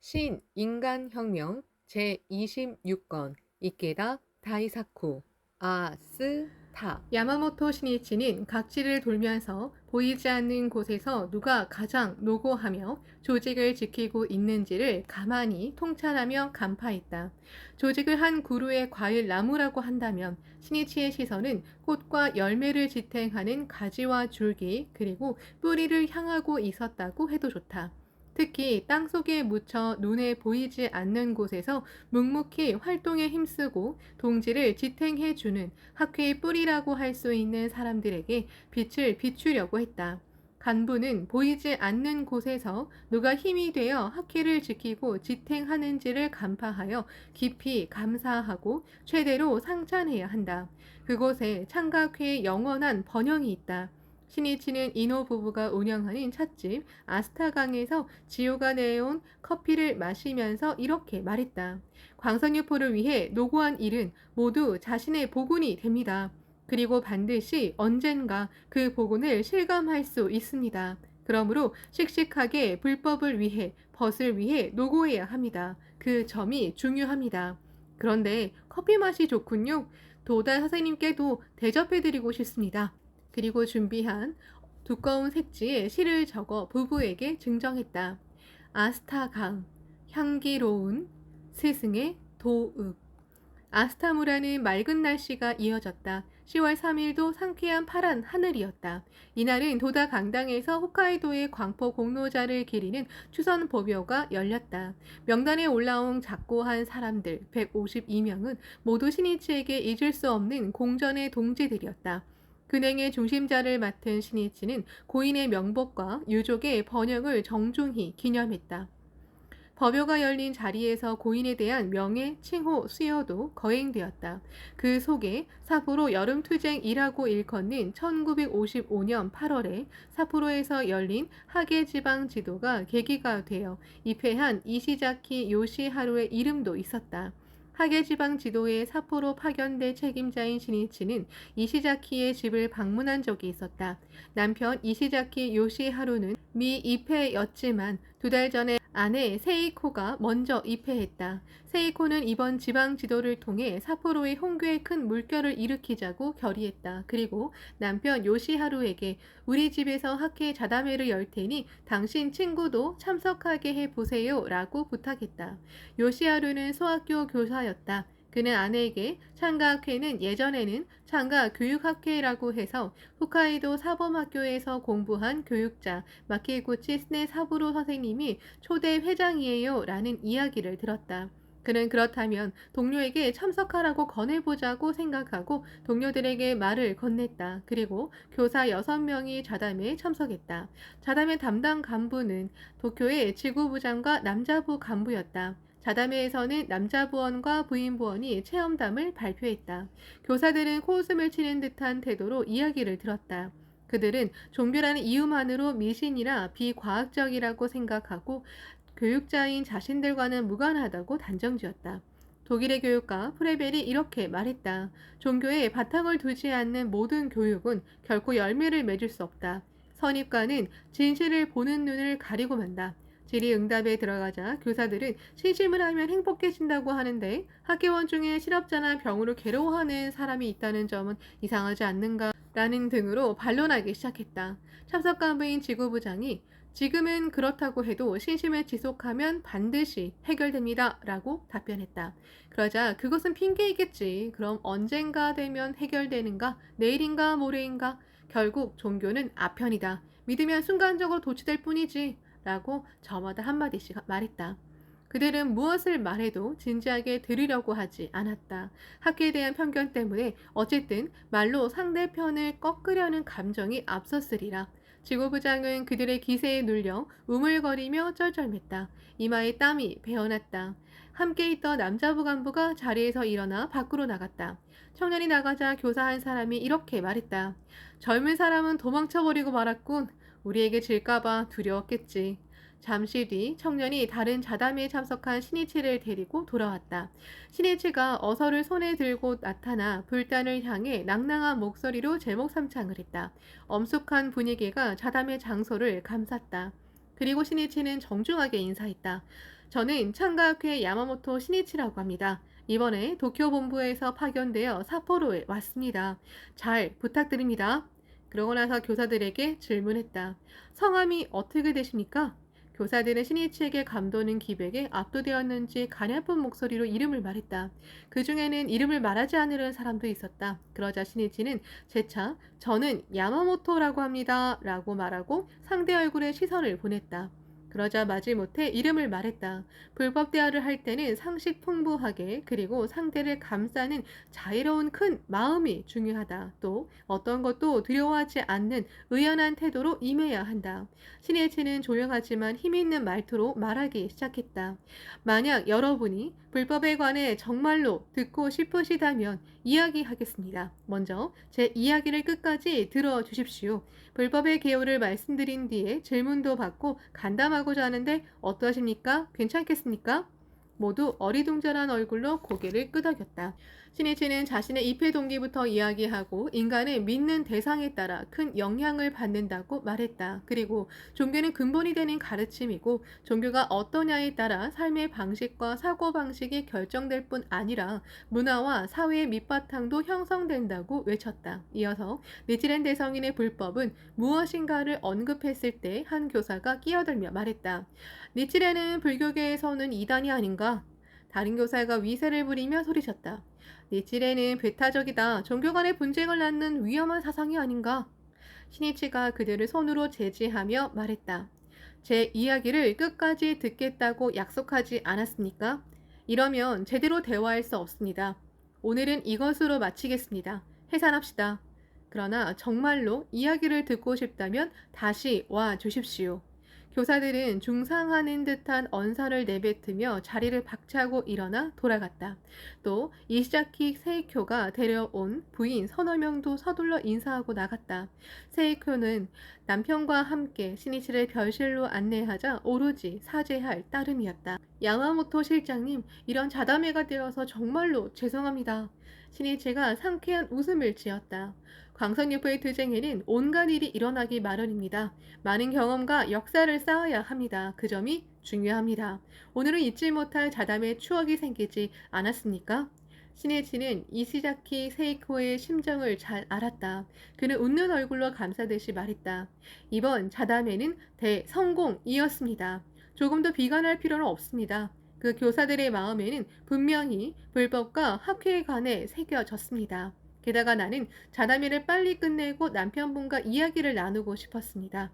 신인간혁명 제26권 이케다 다이사쿠 아스타. 야마모토 신이치는 각지를 돌면서 보이지 않는 곳에서 누가 가장 노고하며 조직을 지키고 있는지를 가만히 통찰하며 간파했다. 조직을 한 그루의 과일 나무라고 한다면 신이치의 시선은 꽃과 열매를 지탱하는 가지와 줄기 그리고 뿌리를 향하고 있었다고 해도 좋다. 특히 땅속에 묻혀 눈에 보이지 않는 곳에서 묵묵히 활동에 힘쓰고 동지를 지탱해주는 학회의 뿌리라고 할 수 있는 사람들에게 빛을 비추려고 했다. 간부는 보이지 않는 곳에서 누가 힘이 되어 학회를 지키고 지탱하는지를 간파하여 깊이 감사하고 최대로 상찬해야 한다. 그곳에 창각회의 영원한 번영이 있다. 신이치는 이노 부부가 운영하는 찻집 아스타강에서 지호가 내온 커피를 마시면서 이렇게 말했다. 광선유포를 위해 노고한 일은 모두 자신의 복운이 됩니다. 그리고 반드시 언젠가 그 복운을 실감할 수 있습니다. 그러므로 씩씩하게 불법을 위해, 벗을 위해 노고해야 합니다. 그 점이 중요합니다. 그런데 커피 맛이 좋군요. 도다 선생님께도 대접해드리고 싶습니다. 그리고 준비한 두꺼운 색지에 시를 적어 부부에게 증정했다. 아스타강, 향기로운 스승의 도읍. 아스타무라는 맑은 날씨가 이어졌다. 10월 3일도 상쾌한 파란 하늘이었다. 이날은 도다 강당에서 홋카이도의 광포 공로자를 기리는 추선 법요가 열렸다. 명단에 올라온 작고한 사람들 152명은 모두 신이치에게 잊을 수 없는 공전의 동지들이었다. 근행의 중심자를 맡은 신이치는 고인의 명복과 유족의 번영을 정중히 기념했다. 법요가 열린 자리에서 고인에 대한 명예, 칭호, 수여도 거행되었다. 그 속에 삿포로 여름투쟁이라고 일컫는 1955년 8월에 삿포로에서 열린 하계지방 지도가 계기가 되어 입회한 이시자키 요시하루의 이름도 있었다. 하계지방 지도에 삿포로 파견대 책임자인 신이치는 이시자키의 집을 방문한 적이 있었다. 남편 이시자키 요시하루는 미 입회였지만 2달 전에 아내 세이코가 먼저 입회했다. 세이코는 이번 지방 지도를 통해 삿포로의 홍교에 큰 물결을 일으키자고 결의했다. 그리고 남편 요시하루에게 우리 집에서 학회 자담회를 열 테니 당신 친구도 참석하게 해보세요 라고 부탁했다. 요시하루는 소학교 교사였다. 그는 아내에게 창가학회는 예전에는 창가교육학회라고 해서 홋카이도 사범학교에서 공부한 교육자 마키구치 스네 사부로 선생님이 초대 회장이에요 라는 이야기를 들었다. 그는 그렇다면 동료에게 참석하라고 권해보자고 생각하고 동료들에게 말을 건넸다. 그리고 교사 6명이 자담회에 참석했다. 자담회 담당 간부는 도쿄의 지구부장과 남자부 간부였다. 자담회에서는 남자부원과 부인부원이 체험담을 발표했다. 교사들은 코웃음을 치는 듯한 태도로 이야기를 들었다. 그들은 종교라는 이유만으로 미신이나 비과학적이라고 생각하고 교육자인 자신들과는 무관하다고 단정지었다. 독일의 교육가 프레벨이 이렇게 말했다. 종교에 바탕을 두지 않는 모든 교육은 결코 열매를 맺을 수 없다. 선입관은 진실을 보는 눈을 가리고 만다. 질의응답에 들어가자 교사들은 신심을 하면 행복해진다고 하는데 학교원 중에 실업자나 병으로 괴로워하는 사람이 있다는 점은 이상하지 않는가? 라는 등으로 반론하기 시작했다. 참석 간부인 지구부장이 지금은 그렇다고 해도 신심을 지속하면 반드시 해결됩니다. 라고 답변했다. 그러자 그것은 핑계이겠지. 그럼 언젠가 되면 해결되는가? 내일인가 모레인가? 결국 종교는 아편이다. 믿으면 순간적으로 도취될 뿐이지. 라고 저마다 한마디씩 말했다. 그들은 무엇을 말해도 진지하게 들으려고 하지 않았다. 학교에 대한 편견 때문에 어쨌든 말로 상대편을 꺾으려는 감정이 앞섰으리라. 지구부장은 그들의 기세에 눌려 우물거리며 쩔쩔맸다. 이마에 땀이 배어났다. 함께 있던 남자부 간부가 자리에서 일어나 밖으로 나갔다. 청년이 나가자 교사 한 사람이 이렇게 말했다. 젊은 사람은 도망쳐버리고 말았군. 우리에게 질까봐 두려웠겠지. 잠시 뒤 청년이 다른 자담회에 참석한 신이치를 데리고 돌아왔다. 신이치가 어서를 손에 들고 나타나 불단을 향해 낭낭한 목소리로 제목삼창을 했다. 엄숙한 분위기가 자담회 장소를 감쌌다. 그리고 신이치는 정중하게 인사했다. 저는 창가학회 야마모토 신이치라고 합니다. 이번에 도쿄 본부에서 파견되어 삿포로에 왔습니다. 잘 부탁드립니다. 그러고 나서 교사들에게 질문했다. 성함이 어떻게 되십니까? 교사들은 신이치에게 감도는 기백에 압도되었는지 가냘픈 목소리로 이름을 말했다. 그 중에는 이름을 말하지 않으려는 사람도 있었다. 그러자 신이치는 재차 저는 야마모토라고 합니다. 라고 말하고 상대 얼굴에 시선을 보냈다. 그러자 마지못해 이름을 말했다. 불법 대화를 할 때는 상식 풍부하게 그리고 상대를 감싸는 자유로운 큰 마음이 중요하다. 또 어떤 것도 두려워하지 않는 의연한 태도로 임해야 한다. 신혜치는 조용하지만 힘있는 말투로 말하기 시작했다. 만약 여러분이 불법에 관해 정말로 듣고 싶으시다면 이야기하겠습니다. 먼저 제 이야기를 끝까지 들어주십시오. 불법의 개요를 말씀드린 뒤에 질문도 받고 간담하고자 하는데 어떠십니까? 괜찮겠습니까? 모두 어리둥절한 얼굴로 고개를 끄덕였다. 신이치는 자신의 입회 동기부터 이야기하고 인간은 믿는 대상에 따라 큰 영향을 받는다고 말했다. 그리고 종교는 근본이 되는 가르침이고 종교가 어떠냐에 따라 삶의 방식과 사고방식이 결정될 뿐 아니라 문화와 사회의 밑바탕도 형성된다고 외쳤다. 이어서 니치렌 대성인의 불법은 무엇인가를 언급했을 때 한 교사가 끼어들며 말했다. 니치렌은 불교계에서는 이단이 아닌가? 다른 교사가 위세를 부리며 소리쳤다. 니치렌은 배타적이다. 종교 간의 분쟁을 낳는 위험한 사상이 아닌가? 신이치가 그들을 손으로 제지하며 말했다. 제 이야기를 끝까지 듣겠다고 약속하지 않았습니까? 이러면 제대로 대화할 수 없습니다. 오늘은 이것으로 마치겠습니다. 해산합시다. 그러나 정말로 이야기를 듣고 싶다면 다시 와 주십시오. 교사들은 중상하는 듯한 언사를 내뱉으며 자리를 박차고 일어나 돌아갔다. 또 이시자키 세이쿄가 데려온 부인 서너 명도 서둘러 인사하고 나갔다. 세이쿄는 남편과 함께 신이치를 별실로 안내하자 오로지 사죄할 따름이었다. 야마모토 실장님, 이런 자담회가 되어서 정말로 죄송합니다. 신이치가 상쾌한 웃음을 지었다. 광선유포의 투쟁에는 온갖 일이 일어나기 마련입니다. 많은 경험과 역사를 쌓아야 합니다. 그 점이 중요합니다. 오늘은 잊지 못할 자담의 추억이 생기지 않았습니까? 신이치는 이시자키 세이코의 심정을 잘 알았다. 그는 웃는 얼굴로 감싸듯이 말했다. 이번 자담회는 대성공이었습니다. 조금도 비관할 필요는 없습니다. 그 교사들의 마음에는 분명히 불법과 학회에 관해 새겨졌습니다. 게다가 나는 자담회를 빨리 끝내고 남편분과 이야기를 나누고 싶었습니다.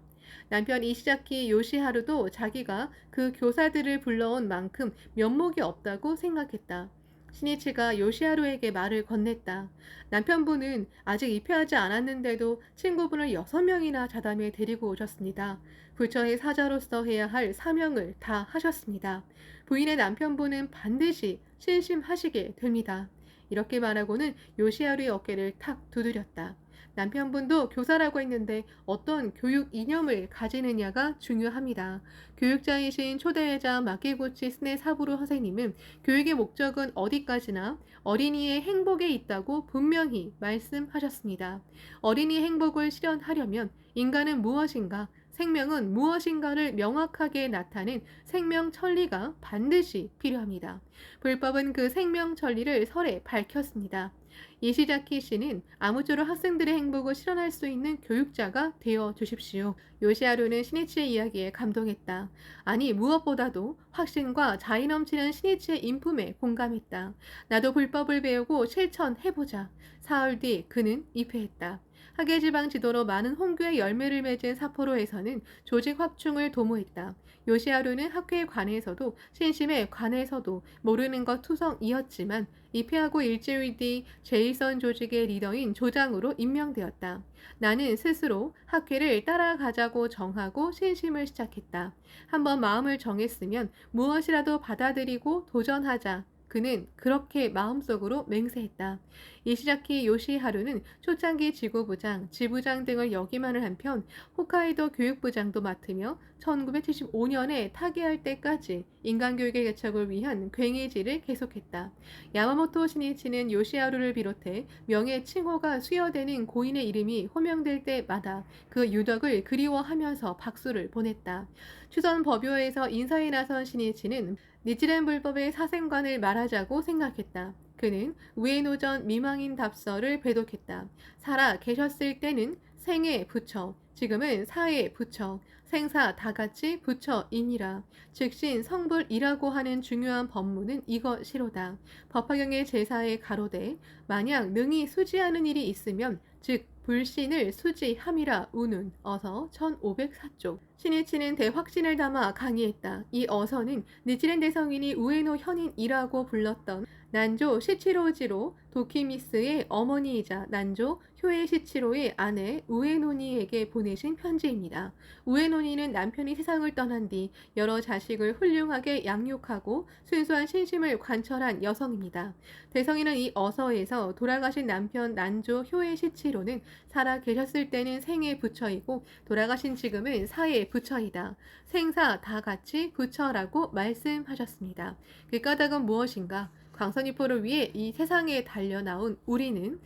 남편 이시자키 요시하루도 자기가 그 교사들을 불러온 만큼 면목이 없다고 생각했다. 신이치가 요시하루에게 말을 건넸다. 남편분은 아직 입회하지 않았는데도 친구분을 6명이나 자담회에 데리고 오셨습니다. 부처의 사자로서 해야 할 사명을 다 하셨습니다. 부인의 남편분은 반드시 신심하시게 됩니다. 이렇게 말하고는 요시하루의 어깨를 탁 두드렸다. 남편분도 교사라고 했는데 어떤 교육 이념을 가지느냐가 중요합니다. 교육자이신 초대회자 마케구치 스네 사부로 선생님은 교육의 목적은 어디까지나 어린이의 행복에 있다고 분명히 말씀하셨습니다. 어린이의 행복을 실현하려면 인간은 무엇인가, 생명은 무엇인가를 명확하게 나타낸 생명 천리가 반드시 필요합니다. 불법은 그 생명 천리를 설에 밝혔습니다. 이시자키 씨는 아무쪼록 학생들의 행복을 실현할 수 있는 교육자가 되어 주십시오. 요시하루는 신이치의 이야기에 감동했다. 아니 무엇보다도 확신과 자의 넘치는 신이치의 인품에 공감했다. 나도 불법을 배우고 실천해보자. 사흘 뒤 그는 입회했다. 하계지방 지도로 많은 홍교의 열매를 맺은 삿포로에서는 조직 확충을 도모했다. 요시하루는 학회에 관해서도 신심에 관해서도 모르는 것 투성이었지만 입회하고 일주일 뒤 제1선 조직의 리더인 조장으로 임명되었다. 나는 스스로 학회를 따라가자고 정하고 신심을 시작했다. 한번 마음을 정했으면 무엇이라도 받아들이고 도전하자. 그는 그렇게 마음속으로 맹세했다. 이시자키 요시하루는 초창기 지구부장, 지부장 등을 역임하는 한편 홋카이도 교육부장도 맡으며 1975년에 타계할 때까지 인간교육의 개척을 위한 괭이질을 계속했다. 야마모토 신이치는 요시하루를 비롯해 명예 칭호가 수여되는 고인의 이름이 호명될 때마다 그 유덕을 그리워하면서 박수를 보냈다. 추선 법요에서 인사에 나선 신이치는 니치렌 불법의 사생관을 말하자고 생각했다. 그는 우에노전 미망인 답서를 배독했다. 살아 계셨을 때는 생의 부처, 지금은 사의 부처, 생사 다 같이 부처이니라. 즉신 성불이라고 하는 중요한 법문은 이것이로다. 법화경의 제사에 가로되 만약 능히 수지하는 일이 있으면 즉 불신을 수지함이라 우는 어서 1504쪽. 신이치는 대확신을 담아 강의했다. 이 어서는 니치렌 대성인이 우에노 현인이라고 불렀던 난조 시치로지로 도키미스의 어머니이자 난조 효에 시치로의 아내 우에노니에게 보내신 편지입니다. 우에노니는 남편이 세상을 떠난 뒤 여러 자식을 훌륭하게 양육하고 순수한 신심을 관철한 여성입니다. 대성인은 이 어서에서 돌아가신 남편 난조 효에 시치로는 살아 계셨을 때는 생의 부처이고 돌아가신 지금은 사의 부처이다. 생사 다 같이 부처라고 말씀하셨습니다. 그 까닭은 무엇인가? 광선이포를 위해 이 세상에 달려나온 우리는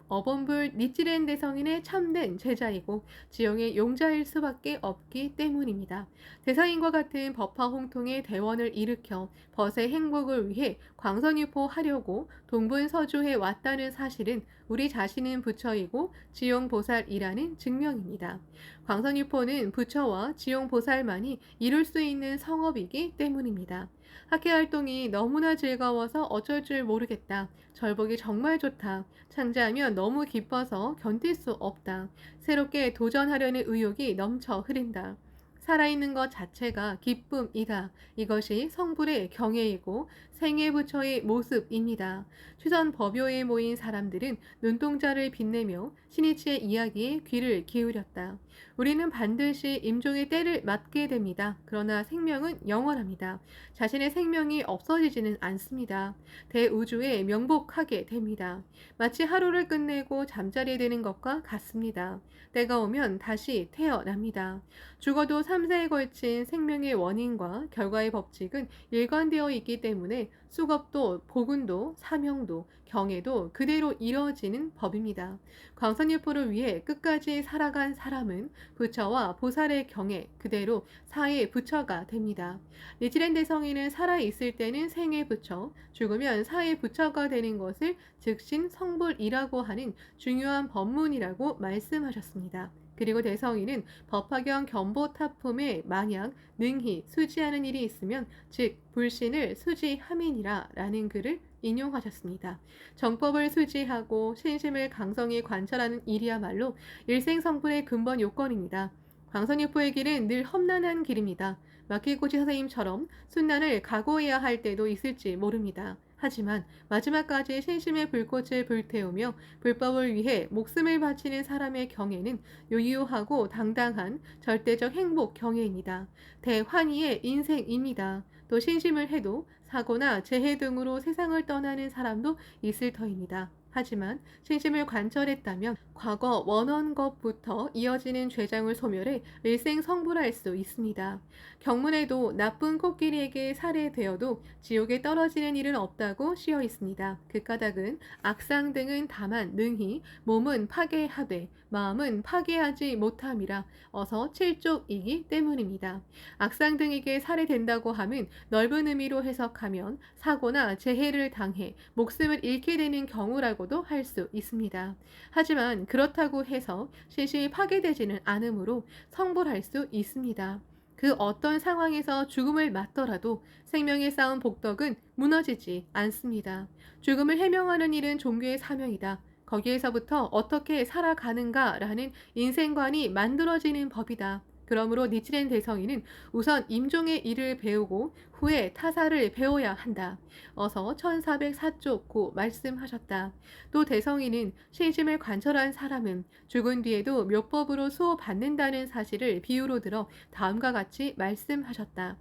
어범불 니치렌 대성인의 참된 제자이고 지용의 용자일 수밖에 없기 때문입니다. 대성인과 같은 법화 홍통의 대원을 일으켜 벗의 행복을 위해 광선유포하려고 동분서주해 왔다는 사실은 우리 자신은 부처이고 지용보살이라는 증명입니다. 광선유포는 부처와 지용보살만이 이룰 수 있는 성업이기 때문입니다. 학회활동이 너무나 즐거워서 어쩔 줄 모르겠다. 절복이 정말 좋다. 창제하면 너무 기뻐서 견딜 수 없다. 새롭게 도전하려는 의욕이 넘쳐 흐른다. 살아있는 것 자체가 기쁨이다. 이것이 성불의 경애이고 생애 부처의 모습입니다. 추선 법요에 모인 사람들은 눈동자를 빛내며 신이치의 이야기에 귀를 기울였다. 우리는 반드시 임종의 때를 맞게 됩니다. 그러나 생명은 영원합니다. 자신의 생명이 없어지지는 않습니다. 대우주에 명복하게 됩니다. 마치 하루를 끝내고 잠자리에 드는 것과 같습니다. 때가 오면 다시 태어납니다. 죽어도 3세에 걸친 생명의 원인과 결과의 법칙은 일관되어 있기 때문에 수겁도 복운도 사명도 경애도 그대로 이뤄지는 법입니다. 광선유포를 위해 끝까지 살아간 사람은 부처와 보살의 경애 그대로 사의 부처가 됩니다. 니치렌 대성인은 살아있을 때는 생의 부처, 죽으면 사의 부처가 되는 것을 즉신 성불이라고 하는 중요한 법문이라고 말씀하셨습니다. 그리고 대성인은 법화경 견보타품에 만약 능히 수지하는 일이 있으면 즉 불신을 수지함이니라 라는 글을 인용하셨습니다. 정법을 수지하고 신심을 강성히 관철하는 일이야말로 일생성불의 근본 요건입니다. 광선유포의 길은 늘 험난한 길입니다. 마키고치 선생님처럼 순난을 각오해야 할 때도 있을지 모릅니다. 하지만 마지막까지 신심의 불꽃을 불태우며 불법을 위해 목숨을 바치는 사람의 경애는 유유하고 당당한 절대적 행복 경애입니다. 대환희의 인생입니다. 또 신심을 해도 사고나 재해 등으로 세상을 떠나는 사람도 있을 터입니다. 하지만 신심을 관철했다면 과거 원한 것부터 이어지는 죄장을 소멸해 일생 성불할 수 있습니다. 경문에도 나쁜 코끼리에게 살해되어도 지옥에 떨어지는 일은 없다고 씌어 있습니다. 그 까닭은 악상 등은 다만 능히 몸은 파괴하되 마음은 파괴하지 못함이라 어서 7쪽이기 때문입니다. 악상 등에게 살해된다고 함은 넓은 의미로 해석하면 사고나 재해를 당해 목숨을 잃게 되는 경우라고도 할 수 있습니다. 하지만 그렇다고 해서 신심이 파괴되지는 않으므로 성불할 수 있습니다. 그 어떤 상황에서 죽음을 맞더라도 생명에 쌓은 복덕은 무너지지 않습니다. 죽음을 해명하는 일은 종교의 사명이다. 거기에서부터 어떻게 살아가는가라는 인생관이 만들어지는 법이다. 그러므로 니치렌 대성인은 우선 임종의 일을 배우고 후에 타사를 배워야 한다. 어서 1404쪽 말씀하셨다. 또 대성인은 신심을 관철한 사람은 죽은 뒤에도 묘법으로 수호받는다는 사실을 비유로 들어 다음과 같이 말씀하셨다.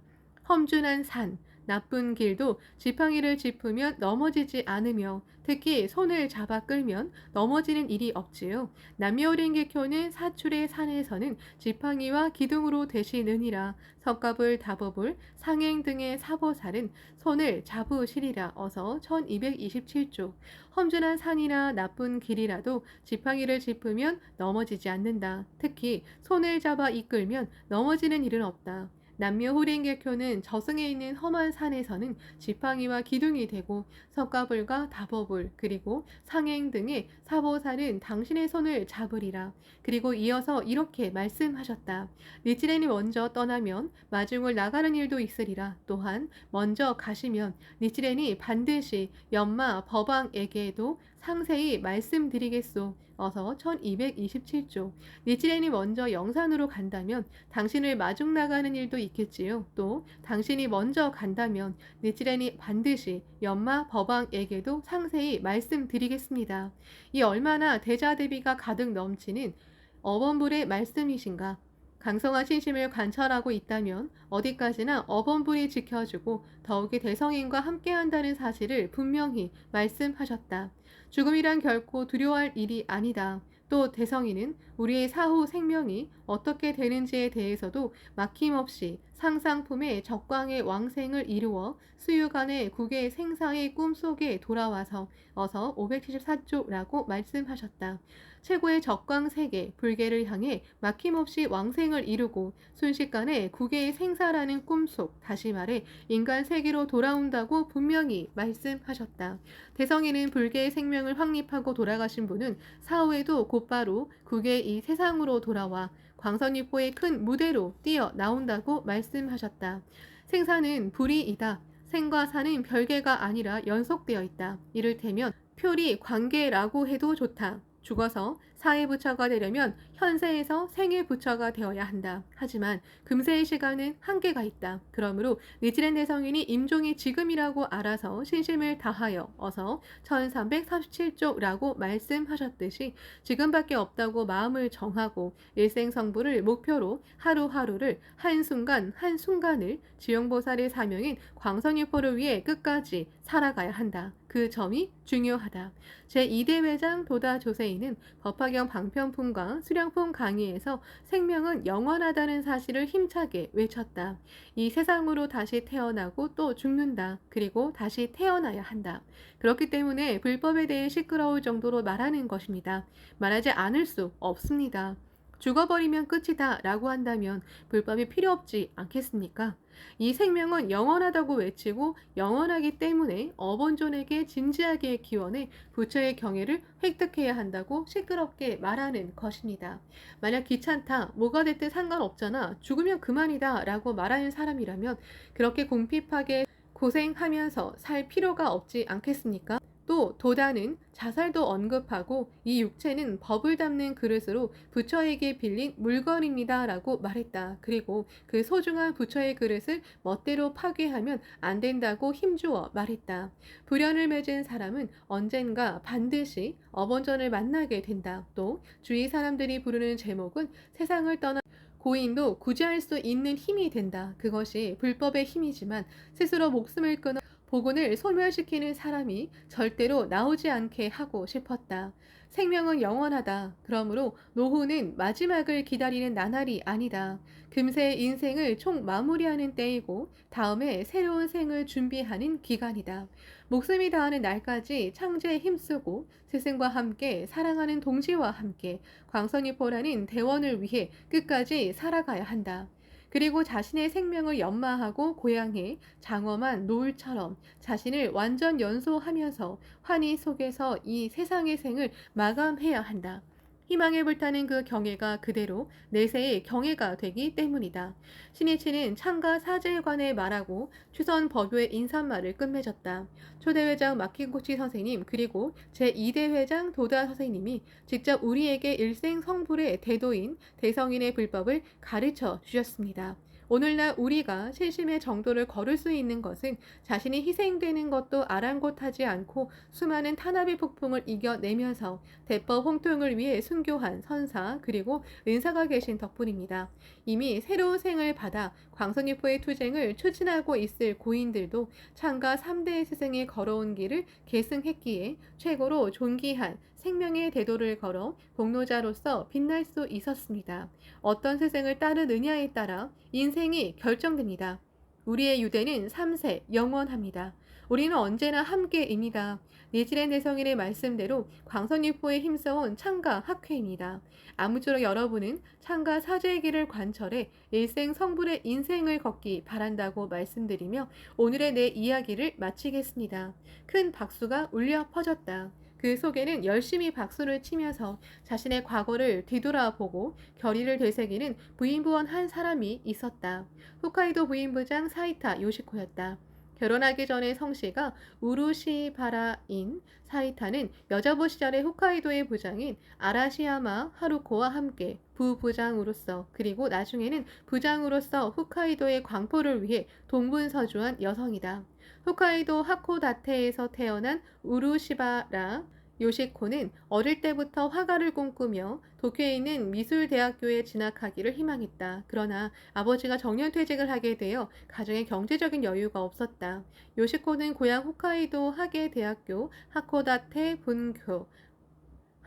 험준한 산, 나쁜 길도 지팡이를 짚으면 넘어지지 않으며 특히 손을 잡아 끌면 넘어지는 일이 없지요. 남묘호랭개교는 사출의 산에서는 지팡이와 기둥으로 되시느니라. 석가불 다보불 상행 등의 사보살은 손을 잡으시리라. 어서 1227쪽. 험준한 산이나 나쁜 길이라도 지팡이를 짚으면 넘어지지 않는다. 특히 손을 잡아 이끌면 넘어지는 일은 없다. 남묘호랭개교는 저승에 있는 험한 산에서는 지팡이와 기둥이 되고 석가불과 다보불 그리고 상행 등의 사보살은 당신의 손을 잡으리라. 그리고 이어서 이렇게 말씀하셨다. 니치렌이 먼저 떠나면 마중을 나가는 일도 있으리라. 또한 먼저 가시면 니치렌이 반드시 연마 법왕에게도 상세히 말씀드리겠소. 어서 1227쪽. 니치렌이 먼저 영산으로 간다면 당신을 마중 나가는 일도 있겠지요. 또 당신이 먼저 간다면 니치렌이 반드시 연마 법왕에게도 상세히 말씀드리겠습니다. 이 얼마나 대자대비가 가득 넘치는 어범불의 말씀이신가. 강성한 신심을 관철하고 있다면 어디까지나 어범불이 지켜주고 더욱이 대성인과 함께한다는 사실을 분명히 말씀하셨다. 죽음이란 결코 두려워할 일이 아니다. 또 대성인은 우리의 사후 생명이 어떻게 되는지에 대해서도 막힘없이 상상품의 적광의 왕생을 이루어 수유간의 국의 생사의 꿈속에 돌아와서 어서 574조라고 말씀하셨다. 최고의 적광세계 불계를 향해 막힘없이 왕생을 이루고 순식간에 국의 생사라는 꿈속, 다시 말해 인간 세계로 돌아온다고 분명히 말씀하셨다. 대성인은 불계의 생명을 확립하고 돌아가신 분은 사후에도 곧바로 국의 이 세상으로 돌아와 광선유포의 큰 무대로 뛰어나온다고 말씀하셨다. 생사는 불이이다. 생과 사는 별개가 아니라 연속되어 있다. 이를테면 표리 관계라고 해도 좋다. 죽어서 사의 부처가 되려면 현세에서 생의 부처가 되어야 한다. 하지만 금세의 시간은 한계가 있다. 그러므로 니치렌 대성인이 임종이 지금이라고 알아서 신심을 다하여 어서 1337조라고 말씀하셨듯이 지금밖에 없다고 마음을 정하고 일생성불을 목표로 하루하루를 한순간 한순간을 지용보살의 사명인 광선유포를 위해 끝까지 살아가야 한다. 그 점이 중요하다. 제2대 회장 도다 조세인은 법화경 방편품과 수령품 강의에서 생명은 영원하다는 사실을 힘차게 외쳤다. 이 세상으로 다시 태어나고 또 죽는다. 그리고 다시 태어나야 한다. 그렇기 때문에 불법에 대해 시끄러울 정도로 말하는 것입니다. 말하지 않을 수 없습니다. 죽어버리면 끝이다 라고 한다면 불법이 필요 없지 않겠습니까? 이 생명은 영원하다고 외치고 영원하기 때문에 어본존에게 진지하게 기원해 부처의 경애를 획득해야 한다고 시끄럽게 말하는 것입니다. 만약 귀찮다, 뭐가 됐든 상관없잖아, 죽으면 그만이다 라고 말하는 사람이라면 그렇게 궁핍하게 고생하면서 살 필요가 없지 않겠습니까? 또 도다는 자살도 언급하고 이 육체는 법을 담는 그릇으로 부처에게 빌린 물건입니다 라고 말했다. 그리고 그 소중한 부처의 그릇을 멋대로 파괴하면 안 된다고 힘주어 말했다. 불연을 맺은 사람은 언젠가 반드시 어본전을 만나게 된다. 또 주위 사람들이 부르는 제목은 세상을 떠나 고인도 구제할 수 있는 힘이 된다. 그것이 불법의 힘이지만 스스로 목숨을 끊어 복운을 소멸시키는 사람이 절대로 나오지 않게 하고 싶었다. 생명은 영원하다. 그러므로 노후는 마지막을 기다리는 나날이 아니다. 금세 인생을 총 마무리하는 때이고 다음에 새로운 생을 준비하는 기간이다. 목숨이 다하는 날까지 창제에 힘쓰고 스승과 함께 사랑하는 동지와 함께 광선유포라는 대원을 위해 끝까지 살아가야 한다. 그리고 자신의 생명을 연마하고 고향해 장엄한 노을처럼 자신을 완전 연소하면서 환희 속에서 이 세상의 생을 마감해야 한다. 희망에 불타는 그 경애가 그대로 내세의 경애가 되기 때문이다. 신이치는 창가 사제에 관해 말하고 추선 법요의 인사말을 끝맺었다. 초대회장 마키고치 선생님 그리고 제2대 회장 도다 선생님이 직접 우리에게 일생 성불의 대도인 대성인의 불법을 가르쳐 주셨습니다. 오늘날 우리가 실심의 정도를 걸을 수 있는 것은 자신이 희생되는 것도 아랑곳하지 않고 수많은 탄압의 폭풍을 이겨내면서 대법 홍통을 위해 순교한 선사 그리고 은사가 계신 덕분입니다. 이미 새로운 생을 받아 광선유포의 투쟁을 추진하고 있을 고인들도 창가 3대 스승이 걸어온 길을 계승했기에 최고로 존귀한 생명의 대도를 걸어 공로자로서 빛날 수 있었습니다. 어떤 스승을 따르느냐에 따라 인생이 결정됩니다. 우리의 유대는 3세 영원합니다. 우리는 언제나 함께입니다. 니지레 내성인의 말씀대로 광선유포에 힘써온 창가 학회입니다. 아무쪼록 여러분은 창가 사제의 길을 관철해 일생 성불의 인생을 걷기 바란다고 말씀드리며 오늘의 내 이야기를 마치겠습니다. 큰 박수가 울려 퍼졌다. 그 속에는 열심히 박수를 치면서 자신의 과거를 뒤돌아보고 결의를 되새기는 부인부원 한 사람이 있었다. 홋카이도 부인부장 사이타 요시코였다. 결혼하기 전에 성씨가 우루시바라인 사이타는 여자부 시절의 홋카이도의 부장인 아라시야마 하루코와 함께 부부장으로서 그리고 나중에는 부장으로서 홋카이도의 광포를 위해 동분서주한 여성이다. 홋카이도 하코다테에서 태어난 우루시바라 요시코는 어릴 때부터 화가를 꿈꾸며 도쿄에 있는 미술대학교에 진학하기를 희망했다. 그러나 아버지가 정년퇴직을 하게 되어 가정에 경제적인 여유가 없었다. 요시코는 고향 홋카이도 하계대학교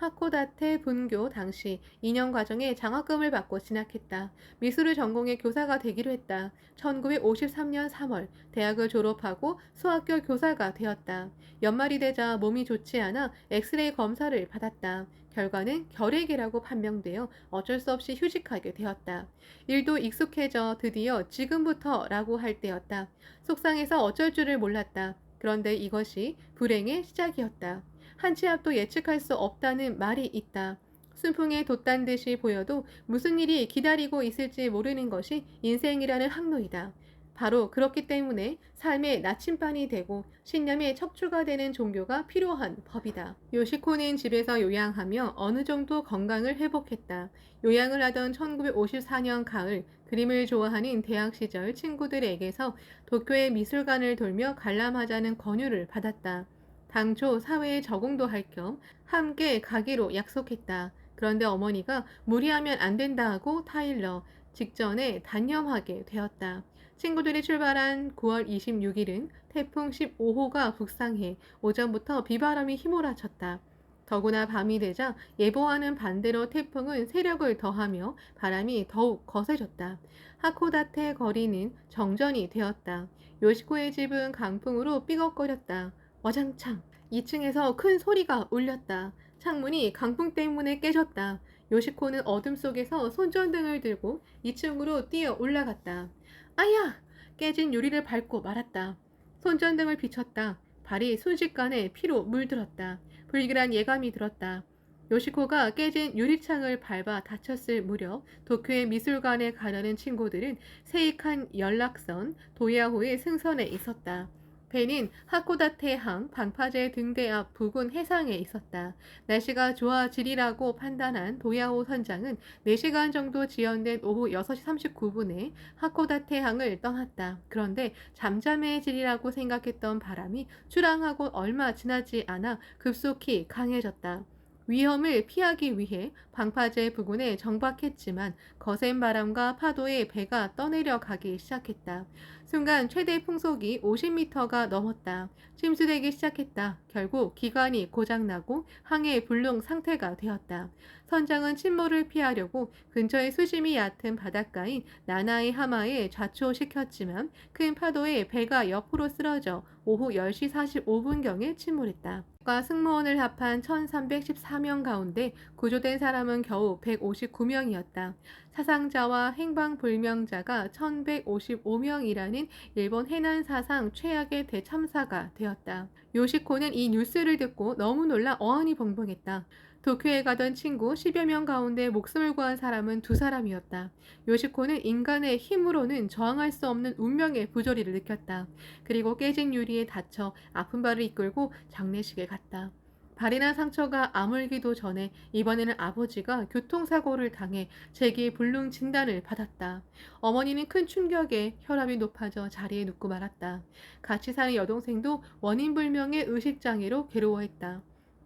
하코다테 분교 당시 2년 과정에 장학금을 받고 진학했다. 미술을 전공해 교사가 되기로 했다. 1953년 3월 대학을 졸업하고 수학교 교사가 되었다. 연말이 되자 몸이 좋지 않아 엑스레이 검사를 받았다. 결과는 결핵이라고 판명되어 어쩔 수 없이 휴직하게 되었다. 일도 익숙해져 드디어 지금부터라고 할 때였다. 속상해서 어쩔 줄을 몰랐다. 그런데 이것이 불행의 시작이었다. 한 치 앞도 예측할 수 없다는 말이 있다. 순풍에 돛단 듯이 보여도 무슨 일이 기다리고 있을지 모르는 것이 인생이라는 항로이다. 바로 그렇기 때문에 삶의 나침반이 되고 신념의 척추가 되는 종교가 필요한 법이다. 요시코는 집에서 요양하며 어느 정도 건강을 회복했다. 요양을 하던 1954년 가을 그림을 좋아하는 대학 시절 친구들에게서 도쿄의 미술관을 돌며 관람하자는 권유를 받았다. 당초 사회에 적응도 할 겸 함께 가기로 약속했다. 그런데 어머니가 무리하면 안 된다 하고 타일러 직전에 단념하게 되었다. 친구들이 출발한 9월 26일은 태풍 15호가 북상해 오전부터 비바람이 휘몰아쳤다. 더구나 밤이 되자 예보와는 반대로 태풍은 세력을 더하며 바람이 더욱 거세졌다. 하코다테 거리는 정전이 되었다. 요시코의 집은 강풍으로 삐걱거렸다. 와장창 2층에서 큰 소리가 울렸다. 창문이 강풍 때문에 깨졌다. 요시코는 어둠 속에서 손전등을 들고 2층으로 뛰어 올라갔다. 아야! 깨진 유리를 밟고 말았다. 손전등을 비췄다. 발이 순식간에 피로 물들었다. 불길한 예감이 들었다. 요시코가 깨진 유리창을 밟아 다쳤을 무렵 도쿄의 미술관에 가려는 친구들은 세익한 연락선 도야호의 승선에 있었다. 배는 하코다테항 방파제 등대 앞 부근 해상에 있었다. 날씨가 좋아지리라고 판단한 도야호 선장은 4시간 정도 지연된 오후 6시 39분에 하코다테항을 떠났다. 그런데 잠잠해지리라고 생각했던 바람이 출항하고 얼마 지나지 않아 급속히 강해졌다. 위험을 피하기 위해 방파제 부근에 정박했지만 거센 바람과 파도에 배가 떠내려 가기 시작했다. 순간 최대 풍속이 50m가 넘었다. 침수되기 시작했다. 결국 기관이 고장나고 항해 불능 상태가 되었다. 선장은 침몰을 피하려고 근처의 수심이 얕은 바닷가인 나나이 하마에 좌초시켰지만 큰 파도에 배가 옆으로 쓰러져 오후 10시 45분경에 침몰했다. 승무원을 합한 1314명 가운데 구조된 사람은 겨우 159명이었다. 사상자와 행방불명자가 1155명이라는 일본 해난 사상 최악의 대참사가 되었다. 요시코는 이 뉴스를 듣고 너무 놀라 어안이 벙벙했다. 도쿄에 가던 친구 10여 명 가운데 목숨을 구한 사람은 2사람이었다. 요시코는 인간의 힘으로는 저항할 수 없는 운명의 부조리를 느꼈다. 그리고 깨진 유리에 다쳐 아픈 발을 이끌고 장례식에 갔다. 발이나 상처가 아물기도 전에 이번에는 아버지가 교통사고를 당해 재기불능 진단을 받았다. 어머니는 큰 충격에 혈압이 높아져 자리에 눕고 말았다. 같이 사는 여동생도 원인불명의 의식장애로 괴로워했다.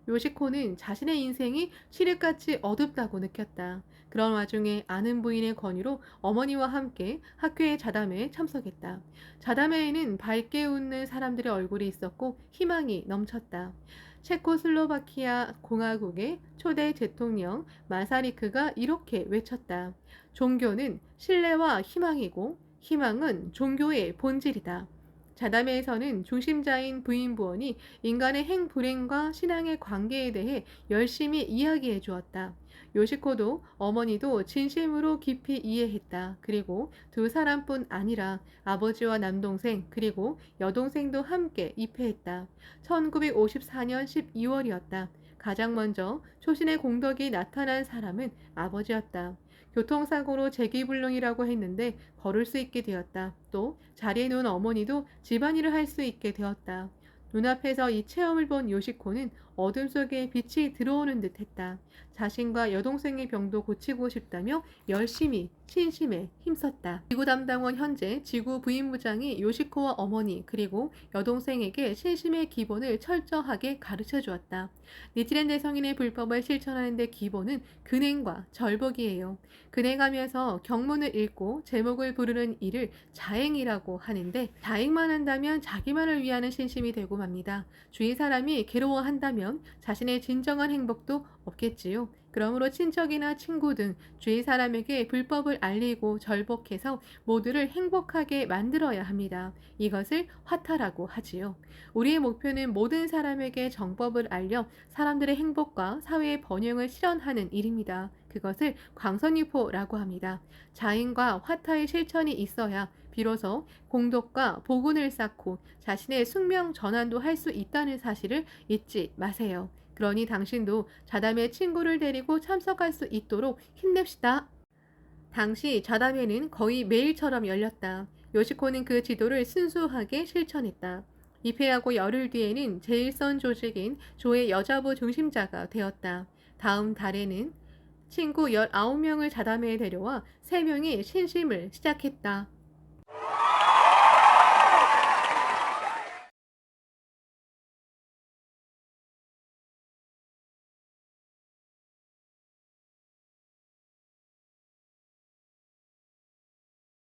요시코는 자신의 인생이 칠흑같이 어둡다고 느꼈다. 그런 와중에 아는 부인의 권유로 어머니와 함께 학교의 자담회에 참석했다. 자담회에는 밝게 웃는 사람들의 얼굴이 있었고 희망이 넘쳤다. 체코슬로바키아 공화국의 초대 대통령 마사리크가 이렇게 외쳤다. 종교는 신뢰와 희망이고 희망은 종교의 본질이다. 자담회에서는 중심자인 부인부원이 인간의 행불행과 신앙의 관계에 대해 열심히 이야기해 주었다. 요시코도 어머니도 진심으로 깊이 이해했다. 그리고 두 사람뿐 아니라 아버지와 남동생 그리고 여동생도 함께 입회했다. 1954년 12월이었다. 가장 먼저 초신의 공덕이 나타난 사람은 아버지였다. 교통사고로 재기불능이라고 했는데 걸을 수 있게 되었다. 또 자리에 누운 어머니도 집안일을 할 수 있게 되었다. 눈앞에서 이 체험을 본 요시코는 어둠 속에 빛이 들어오는 듯 했다. 자신과 여동생의 병도 고치고 싶다며 열심히 신심에 힘썼다. 지구 담당원 현재 지구 부임부장이 요시코와 어머니 그리고 여동생에게 신심의 기본을 철저하게 가르쳐 주었다. 니치렌 성인의 불법을 실천하는 데 기본은 근행과 절복이에요. 근행하면서 경문을 읽고 제목을 부르는 일을 자행이라고 하는데 자행만 한다면 자기만을 위하는 신심이 되고 맙니다. 주위 사람이 괴로워한다면 자신의 진정한 행복도 없겠지요. 그러므로 친척이나 친구 등 주위 사람에게 불법을 알리고 절복해서 모두를 행복하게 만들어야 합니다. 이것을 화타라고 하지요. 우리의 목표는 모든 사람에게 정법을 알려 사람들의 행복과 사회의 번영을 실현하는 일입니다. 그것을 광선유포라고 합니다. 자인과 화타의 실천이 있어야 비로소 공덕과 복운을 쌓고 자신의 숙명 전환도 할 수 있다는 사실을 잊지 마세요. 그러니 당신도 자담회 친구를 데리고 참석할 수 있도록 힘냅시다. 당시 자담회는 거의 매일처럼 열렸다. 요시코는 그 지도를 순수하게 실천했다. 입회하고 열흘 뒤에는 제1선 조직인 조의 여자부 중심자가 되었다. 다음 달에는 친구 19명을 자담회에 데려와 3명이 신심을 시작했다.